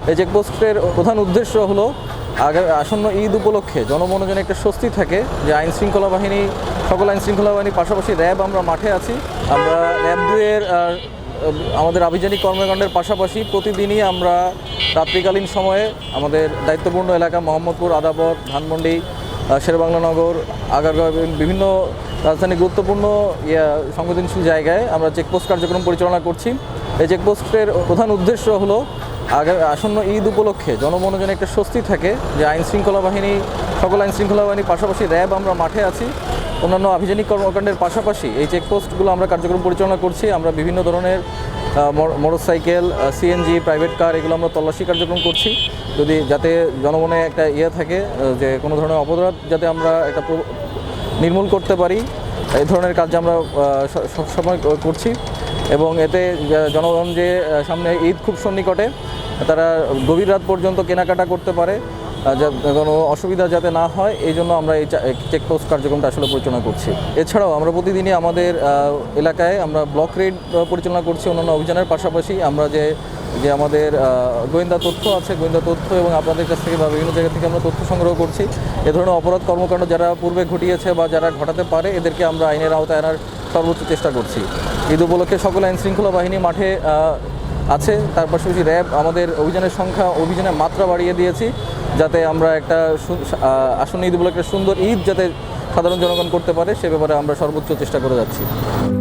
এই চেকপোস্টের প্রধান উদ্দেশ্য হলো আসন্ন ঈদ উপলক্ষে জনমনোজনে একটা স্বস্তি থাকে যে সকল আইন শৃঙ্খলা বাহিনীর পাশাপাশি র্যাব আমরা মাঠে আছি। আমরা র্যাব 2-এর আমাদের আভিযানিক কর্মকাণ্ডের পাশাপাশি প্রতিদিনই আমরা রাত্রিকালীন সময়ে আমাদের দায়িত্বপূর্ণ এলাকা মোহাম্মদপুর, আদাবর, ধানমন্ডি, শেরেবাংলানগর, আগারগাঁও বিভিন্ন রাজধানীর গুরুত্বপূর্ণ সংবেদনশীল জায়গায় আমরা চেকপোস্ট কার্যক্রম পরিচালনা করছি। এই চেকপোস্টের প্রধান উদ্দেশ্য হলো আসন্ন ঈদ উপলক্ষে জনমনোজনে একটা স্বস্তি থাকে যে সকল আইন শৃঙ্খলা বাহিনীর পাশাপাশি র্যাব আমরা মাঠে আছি। অন্যান্য আভিযানিক কর্মকাণ্ডের পাশাপাশি এই চেকপোস্টগুলো আমরা কার্যক্রম পরিচালনা করছি। আমরা বিভিন্ন ধরনের মোটরসাইকেল, সিএনজি, প্রাইভেট কার এগুলো আমরা তল্লাশি কার্যক্রম করছি, যাতে জনমনে একটা থাকে যে কোনো ধরনের অপরাধ যাতে আমরা একটা নির্মূল করতে পারি। এই ধরনের কাজ আমরা সবসময় করছি এবং এতে জনগণ যে সামনে ঈদ খুব সন্নিকটে, তারা গভীর রাত পর্যন্ত কেনাকাটা করতে পারে, কোনো অসুবিধা যাতে না হয়, এই জন্য আমরা এই চেকপোস্ট কার্যক্রমটা আসলে পরিচালনা করছি। এছাড়াও আমরা প্রতিদিনই আমাদের এলাকায় আমরা ব্লক রেড পরিচালনা করছি। অন্যান্য অভিযানের পাশাপাশি আমরা যে আমাদের গোয়েন্দা তথ্য আছে, গোয়েন্দা তথ্য এবং আপনাদের কাছ থেকে বা বিভিন্ন জায়গা থেকে আমরা তথ্য সংগ্রহ করছি। এ ধরনের অপরাধ কর্মকাণ্ড যারা পূর্বে ঘটিয়েছে বা যারা ঘটাতে পারে, এদেরকে আমরা আইনের আওতায় আনার সর্বোচ্চ চেষ্টা করছি। ঈদ উপলক্ষে সকল আইন শৃঙ্খলা বাহিনী মাঠে আছে। তার পাশাপাশি র্যাব আমাদের অভিযানের মাত্রা বাড়িয়ে দিয়েছি, যাতে আমরা একটা আসন্ন ঈদ উপলক্ষে সুন্দর ঈদ যাতে সাধারণ জনগণ করতে পারে, সে ব্যাপারে আমরা সর্বোচ্চ চেষ্টা করে যাচ্ছি।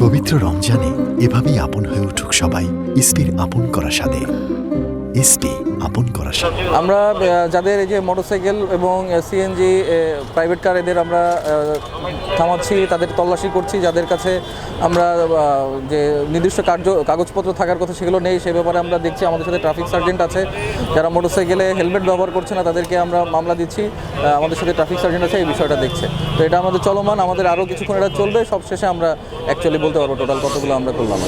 পবিত্র রমজানে এভাবেই আপন হয়ে উঠুক সবাই ইসপির আপন করা স্বাদে। ইসপি আপন করা স্বাদে। আমরা যাদের এই যে মোটরসাইকেল এবং সিএনজি, প্রাইভেট কার এদের আমরা থামাচ্ছি, তাদের তল্লাশি করছি। যাদের কাছে আমরা যে নির্দিষ্ট কাগজপত্র থাকার কথা সেগুলো নেই, সে ব্যাপারে আমরা দেখছি। আমাদের সাথে ট্রাফিক সার্জেন্ট আছে, যারা মোটরসাইকেলে হেলমেট ব্যবহার করছে না তাদেরকে আমরা মামলা দিচ্ছি। আমাদের সাথে ট্রাফিক সার্জেন্ট আছে, এই বিষয়টা দেখছে। তো এটা আমাদের চলমান, আমাদের আরও কিছুক্ষণ এটা চলবে। সবশেষে আমরা অ্যাকচুয়ালি বলতে পারবো টোটাল কতগুলো আমরা করলাম।